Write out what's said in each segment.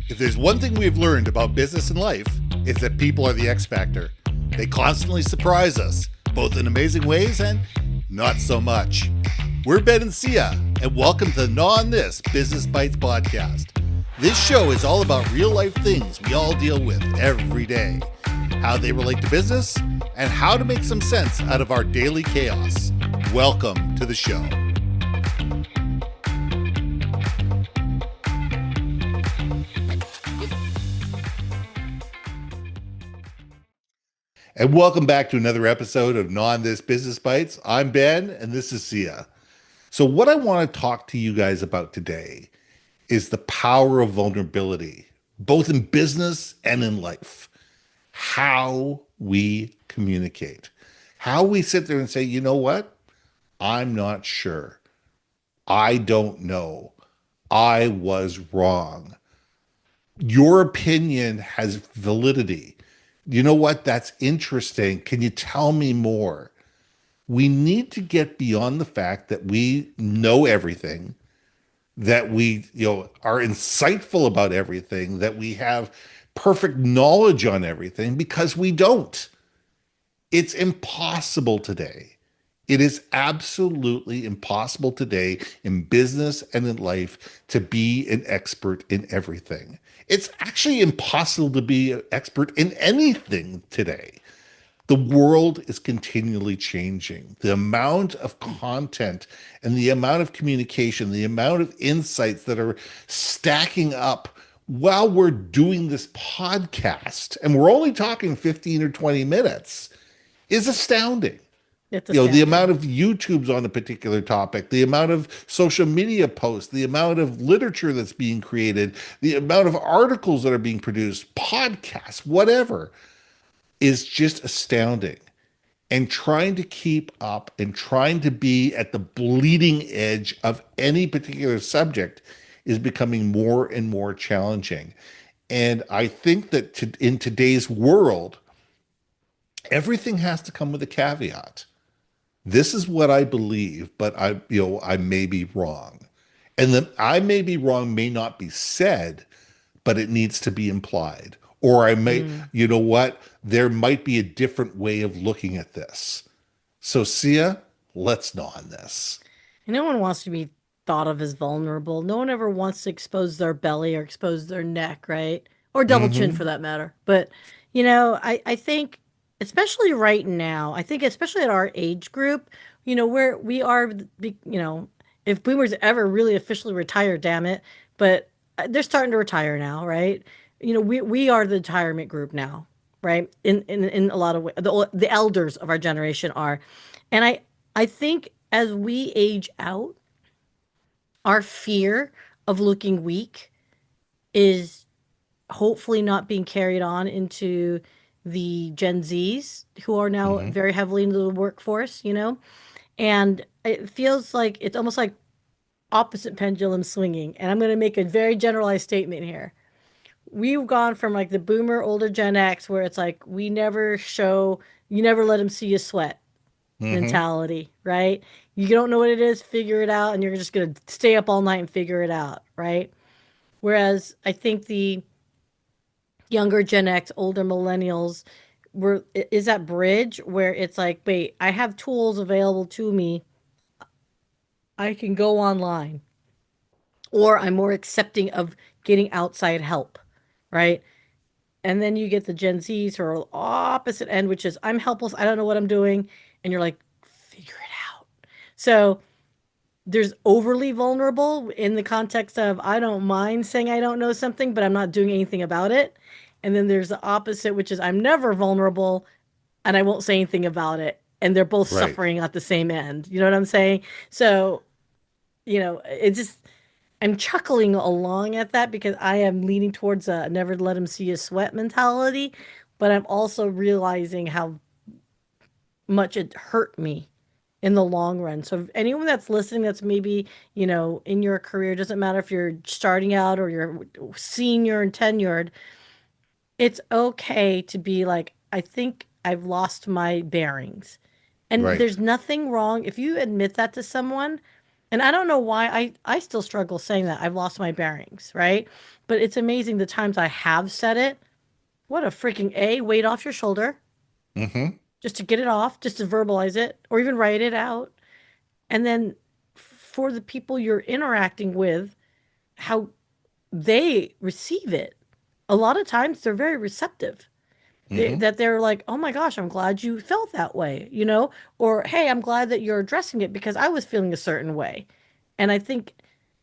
If there's one thing we've learned about business and life, it's that people are the X factor. They constantly surprise us, both in amazing ways and not so much. We're Ben and Syya, and welcome to the Gnaw on This Business Bites podcast. This show is all about real life things we all deal with every day, how they relate to business, and how to make some sense out of our daily chaos. Welcome to the show. And welcome back to another episode of Gnaw on This Business Bites. I'm Ben, and this is Syya. So what I want to talk to you guys about today is the power of vulnerability, both in business and in life. How we communicate. How we sit there and say, you know what? I'm not sure. I don't know. I was wrong. Your opinion has validity. You know what? That's interesting. Can you tell me more? We need to get beyond the fact that we know everything, that we, are insightful about everything, that we have perfect knowledge on everything, because we don't. It's impossible today. It is absolutely impossible today in business and in life to be an expert in everything. It's actually impossible to be an expert in anything today. The world is continually changing. The amount of content and the amount of communication, the amount of insights that are stacking up while we're doing this podcast, and we're only talking 15 or 20 minutes, is astounding. It's The astounding. amount of YouTubes on a particular topic, the amount of social media posts, the amount of literature that's being created, the amount of articles that are being produced, podcasts, whatever, is just astounding. And trying to keep up and trying to be at the bleeding edge of any particular subject is becoming more and more challenging. And I think that in today's world, everything has to come with a caveat. This is what I believe, but I may be wrong. And the I may be wrong may not be said, but it needs to be implied. Or I may, Mm. you know what? There might be a different way of looking at this. So, Syya, let's know on this. No one wants to be thought of as vulnerable. No one ever wants to expose their belly or expose their neck, right? Or double chin for Hmm. that matter. But, I think, especially right now, I think, especially at our age group, where we are, if boomers ever really officially retire, damn it, but they're starting to retire now, right? We are the retirement group now, right? In a lot of ways, the elders of our generation are. And I think as we age out, our fear of looking weak is hopefully not being carried on into the Gen Zs who are now Hmm. very heavily into the workforce. And it feels like it's almost like opposite pendulum swinging. And I'm going to make a very generalized statement here. We've gone from like the boomer older Gen X where it's like we never show, you never let them see you sweat Hmm. mentality, right? You don't know what it is, figure it out, and you're just going to stay up all night and figure it out, right? Whereas I think the younger Gen X, older millennials, is that bridge where it's like, wait, I have tools available to me. I can go online, or I'm more accepting of getting outside help, right? And then you get the Gen Zs who are opposite end, which is I'm helpless, I don't know what I'm doing, and you're like, figure it out. So there's overly vulnerable in the context of I don't mind saying I don't know something, but I'm not doing anything about it. And then there's the opposite, which is I'm never vulnerable and I won't say anything about it. And they're both Right. suffering at the same end. You know what I'm saying? So, it just, I'm chuckling along at that because I am leaning towards a never let him see you sweat mentality. But I'm also realizing how much it hurt me in the long run. So if anyone that's listening that's maybe, in your career, doesn't matter if you're starting out or you're senior and tenured, it's okay to be like, I think I've lost my bearings. And Right. there's nothing wrong if you admit that to someone. And I don't know why I still struggle saying that. I've lost my bearings, right? But it's amazing the times I have said it. What a freaking A, weight off your shoulder, Hmm. just to get it off, just to verbalize it, or even write it out. And then for the people you're interacting with, how they receive it. A lot of times they're very receptive. Hmm. That they're like, oh my gosh, I'm glad you felt that way, you know? Or, hey, I'm glad that you're addressing it because I was feeling a certain way. And I think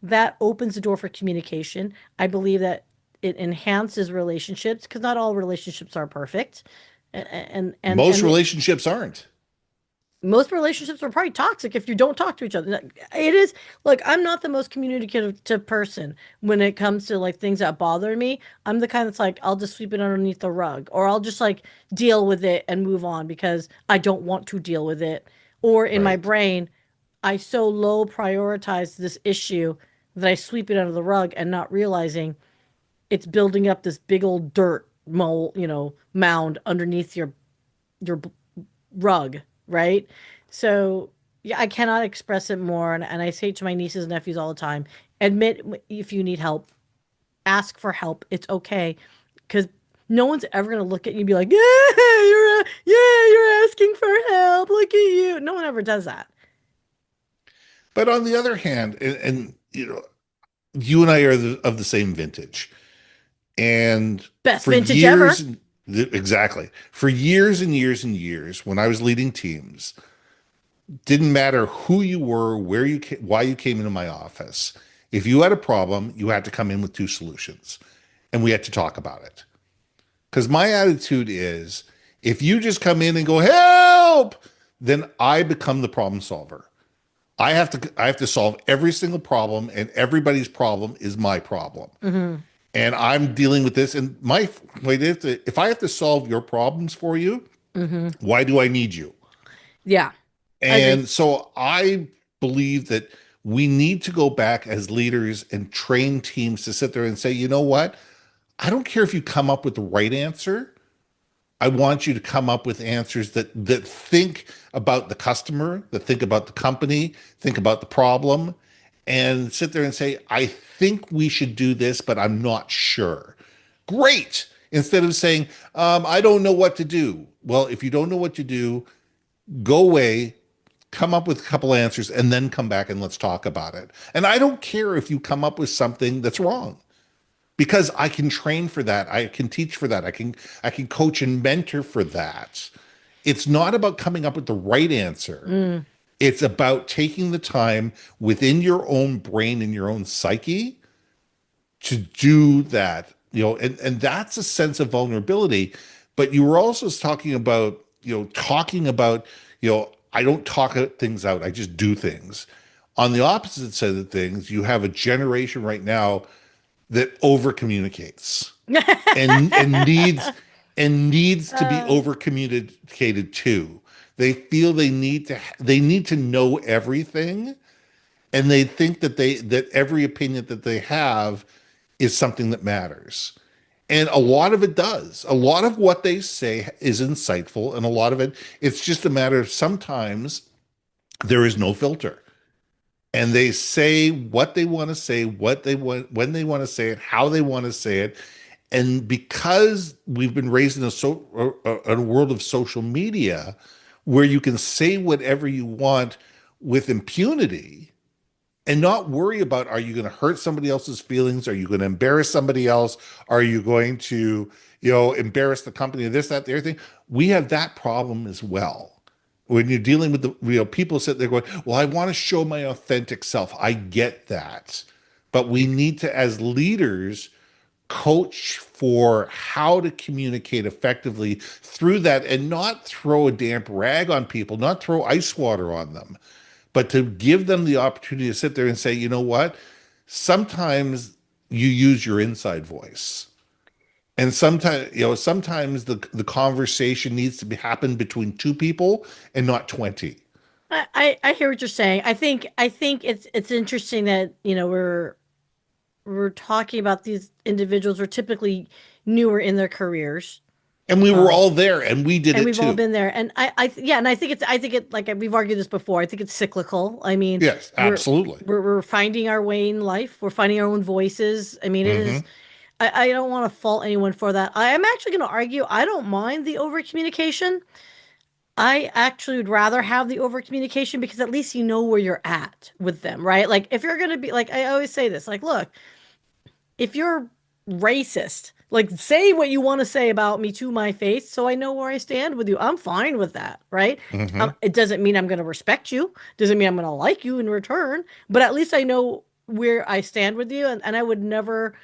that opens the door for communication. I believe that it enhances relationships because not all relationships are perfect. Most And relationships aren't. most relationships are probably toxic if you don't talk to each other. It is like I'm not the most communicative person when it comes to like things that bother me. I'm the kind that's like I'll just sweep it underneath the rug or I'll just like deal with it and move on because I don't want to deal with it. Or in my Right. brain, I so low prioritize this issue that I sweep it under the rug and not realizing it's building up this big old dirt mole, mound underneath your rug, right? So yeah, I cannot express it more, and I say it to my nieces and nephews all the time: admit if you need help, ask for help. It's okay, because no one's ever gonna look at you and be like, yeah, you're asking for help. Look at you. No one ever does that. But on the other hand, you and I are of the same vintage. And Best for vintage ever. years, exactly, for years and years and years, when I was leading teams, didn't matter who you were, where you came, why you came into my office. If you had a problem, you had to come in with two solutions, and we had to talk about it. Because my attitude is, if you just come in and go help, then I become the problem solver. I have to solve every single problem, and everybody's problem is my problem. Hmm. And I'm dealing with this. And my wait, if I have to solve your problems for you, Hmm. why do I need you? Yeah, I agree. And so I believe that we need to go back as leaders and train teams to sit there and say, you know what? I don't care if you come up with the right answer. I want you to come up with answers that think about the customer, that think about the company, think about the problem, and sit there and say, I think we should do this, but I'm not sure. Great. Instead of saying, I don't know what to do. Well, if you don't know what to do, go away, come up with a couple answers, and then come back and let's talk about it. And I don't care if you come up with something that's wrong because I can train for that. I can teach for that. I can coach and mentor for that. It's not about coming up with the right answer. Mm. It's about taking the time within your own brain and your own psyche to do that, and that's a sense of vulnerability. But you were also talking about, I don't talk things out, I just do things. On the opposite side of things, you have a generation right now that over communicates and needs to be Uh, over communicated to. They feel they need to know everything, and they think that every opinion that they have is something that matters. And a lot of it does. A lot of what they say is insightful, and a lot of it, it's just a matter of sometimes there is no filter. And they say what they want to say, what they want, when they want to say it, how they want to say it. And because we've been raised in a world of social media where you can say whatever you want with impunity, and not worry about, are you going to hurt somebody else's feelings? Are you going to embarrass somebody else? Are you going to, embarrass the company, this, that, the other thing? We have that problem as well. When you're dealing with people sit there going, well, I want to show my authentic self. I get that. But we need to, as leaders, coach for how to communicate effectively through that and not throw a damp rag on people, not throw ice water on them, but to give them the opportunity to sit there and say, you know what? Sometimes you use your inside voice. And sometimes the conversation needs to happen between two people and not 20. I hear what you're saying. I think it's interesting that we're talking about these individuals who are typically newer in their careers, And we were all there and we did And it we've all too. been there. And yeah, and I think it, like we've argued this before. I think it's cyclical. I mean, Yes, we're absolutely. we're finding our way in life. We're finding our own voices. I mean, it is. Hmm. I don't want to fault anyone for that. I am actually going to argue. I don't mind the over communication. I actually would rather have the over communication because at least you know where you're at with them, right? Like if you're going to be like, I always say this, like, look, if you're racist, like say what you want to say about me to my face so I know where I stand with you. I'm fine with that, right? Hmm. It doesn't mean I'm going to respect you, doesn't mean I'm going to like you in return, but at least I know where I stand with you, and I would never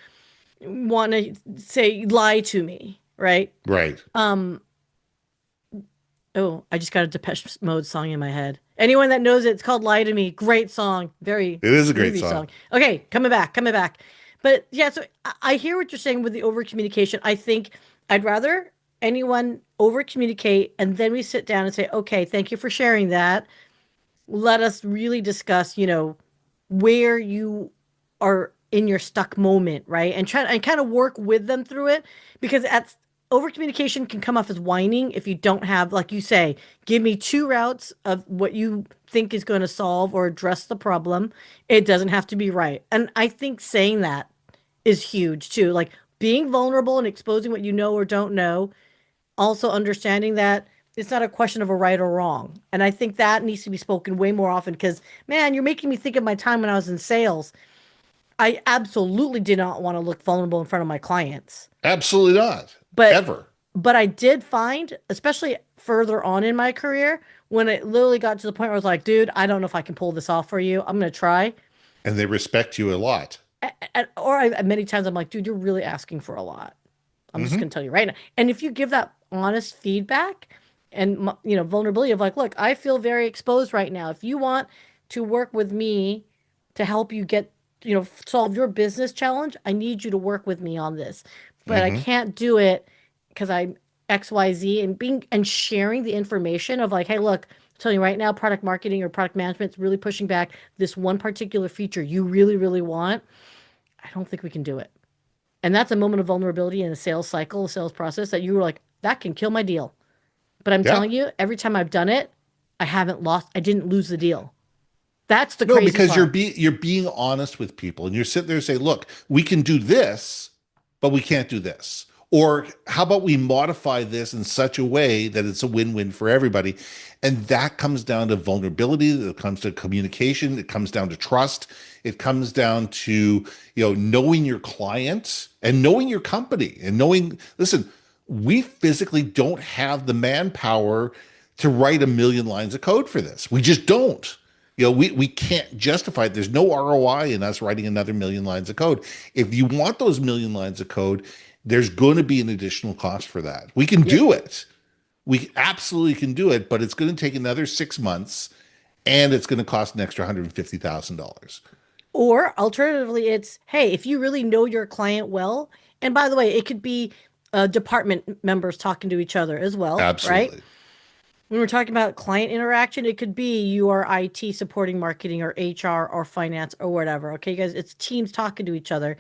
want to say lie to me, right? Right. Um oh, I just got a Depeche Mode song in my head. Anyone that knows it, it's called Lie to Me. Great song. Very It is a great movie song. song. Okay, coming back, coming back. But yeah, so I hear what you're saying with the over communication. I think I'd rather anyone over communicate and then we sit down and say, okay, thank you for sharing that. Let us really discuss, where you are in your stuck moment, right? And try and kind of work with them through it because at over communication can come off as whining if you don't have, like you say, give me two routes of what you think is going to solve or address the problem. It doesn't have to be right. And I think saying that is huge too. Like being vulnerable and exposing what you know or don't know, also understanding that it's not a question of a right or wrong. And I think that needs to be spoken way more often because, man, you're making me think of my time when I was in sales. I absolutely did not want to look vulnerable in front of my clients. Absolutely not. But Ever. but I did find, especially further on in my career, when it literally got to the point where I was like, dude, I don't know if I can pull this off for you. I'm gonna try. And they respect you a lot. Many times I'm like, dude, you're really asking for a lot. I'm just Hmm. going to tell you right now. And if you give that honest feedback and vulnerability of like, look, I feel very exposed right now. If you want to work with me to help you get, solve your business challenge, I need you to work with me on this. But I Hmm. can't do it because I'm XYZ, and being and sharing the information of like, hey, look, I'm telling you right now, product marketing or product management is really pushing back this one particular feature you really, really want. I don't think we can do it. And that's a moment of vulnerability in a sales cycle, a sales process that you were like, that can kill my deal. But I'm Yeah. telling you, every time I've done it, I didn't lose the deal. That's the No, crazy because part. you're being honest with people and you're sitting there and say, look, we can do this, but we can't do this. Or how about we modify this in such a way that it's a win-win for everybody? And that comes down to vulnerability, it comes to communication, it comes down to trust, it comes down to, knowing your client and knowing your company and knowing, listen, we physically don't have the manpower to write a million lines of code for this. We just don't. We can't justify it. There's no ROI in us writing another million lines of code. If you want those million lines of code, there's going to be an additional cost for that. We can Yep. do it. We absolutely can do it, but it's going to take another 6 months and it's going to cost an extra $150,000. Or alternatively, it's, hey, if you really know your client well, and by the way, it could be department members talking to each other as well, right? Absolutely. When we're talking about client interaction, it could be you are IT supporting marketing or HR or finance or whatever. Okay, guys, it's teams talking to each other.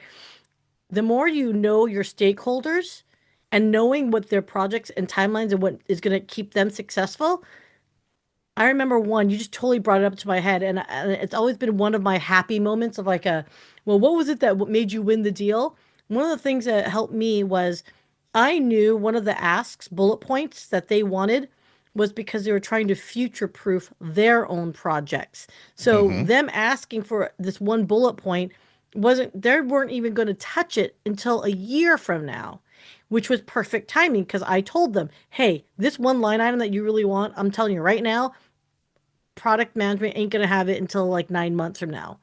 The more you know your stakeholders and knowing what their projects and timelines and what is going to keep them successful. I remember one, you just totally brought it up to my head, and it's always been one of my happy moments of like well, what was it that made you win the deal? One of the things that helped me was I knew one of the asks, bullet points that they wanted was because they were trying to future proof their own projects. So Hmm. them asking for this one bullet point wasn't, they weren't even going to touch it until a year from now, which was perfect timing because I told them, hey, this one line item that you really want, I'm telling you right now, product management ain't going to have it until like 9 months from now.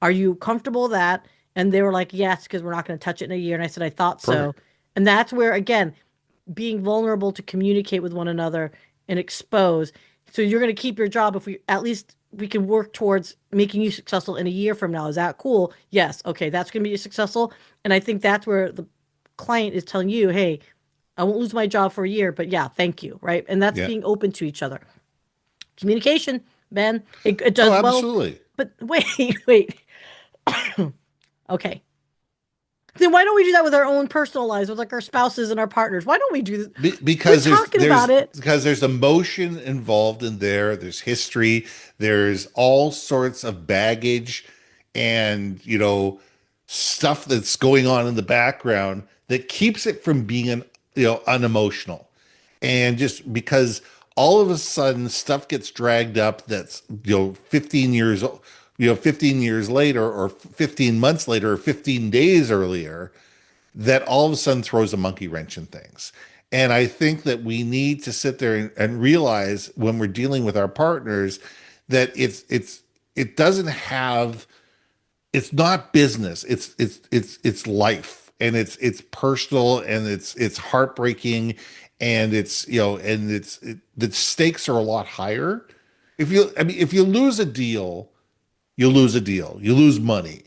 Are you comfortable with that? And they were like, yes, because we're not going to touch it in a year. And I said, I thought so. Perfect. And that's where, again, being vulnerable to communicate with one another and expose. So you're going to keep your job if we at least we can work towards making you successful in a year from now. Is that cool? Yes. Okay, that's going to be successful. And I think that's where the client is telling you, hey, I won't lose my job for a year, but yeah, thank you. Right. And that's Yeah. being open to each other. Communication, Ben, it Oh, does well. absolutely. But wait, wait. Okay. Then why don't we do that with our own personal lives, with like our spouses and our partners? Why don't we do this? We're Because talking about it. there's emotion involved in there. There's history. There's all sorts of baggage, and stuff that's going on in the background that keeps it from being unemotional. And just because all of a sudden stuff gets dragged up that's 15 years 15 years later, or 15 months later, or 15 days earlier, that all of a sudden throws a monkey wrench in things. And I think that we need to sit there and realize when we're dealing with our partners that it doesn't have, it's not business. It's life, and it's personal, and it's heartbreaking, and the stakes are a lot higher. If you lose a deal, you lose a deal. You lose money,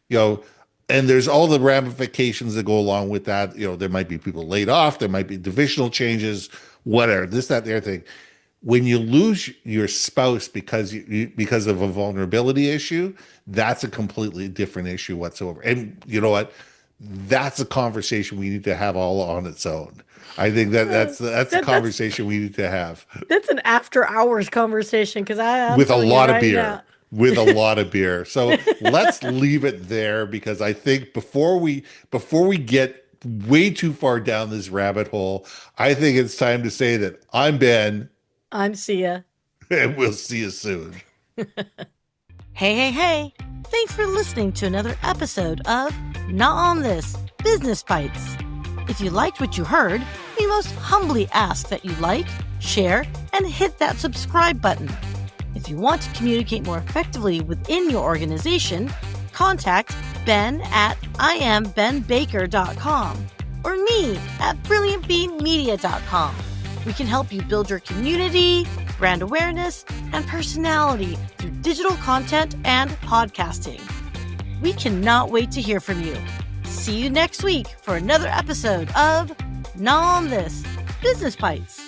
you know, and there's all the ramifications that go along with that. There might be people laid off, there might be divisional changes, whatever, this, that, the other thing. When you lose your spouse because of a vulnerability issue, that's a completely different issue whatsoever. And you know what? That's a conversation we need to have all on its own. I think that's a conversation we need to have That's an after hours conversation, because I'm with a telling you lot of right beer. now. With a lot of beer. So let's leave it there, because I think before we get way too far down this rabbit hole, I think it's time to say that I'm Ben, I'm Syya. and we'll see you soon. Hey, hey, hey. Thanks for listening to another episode of Not On This Business Bites. If you liked what you heard, we most humbly ask that you like, share, and hit that subscribe button. If you want to communicate more effectively within your organization, contact Ben at IamBenBaker.com or me at BrilliantBeeMedia.com. We can help you build your community, brand awareness, and personality through digital content and podcasting. We cannot wait to hear from you. See you next week for another episode of Not On This Business Bites.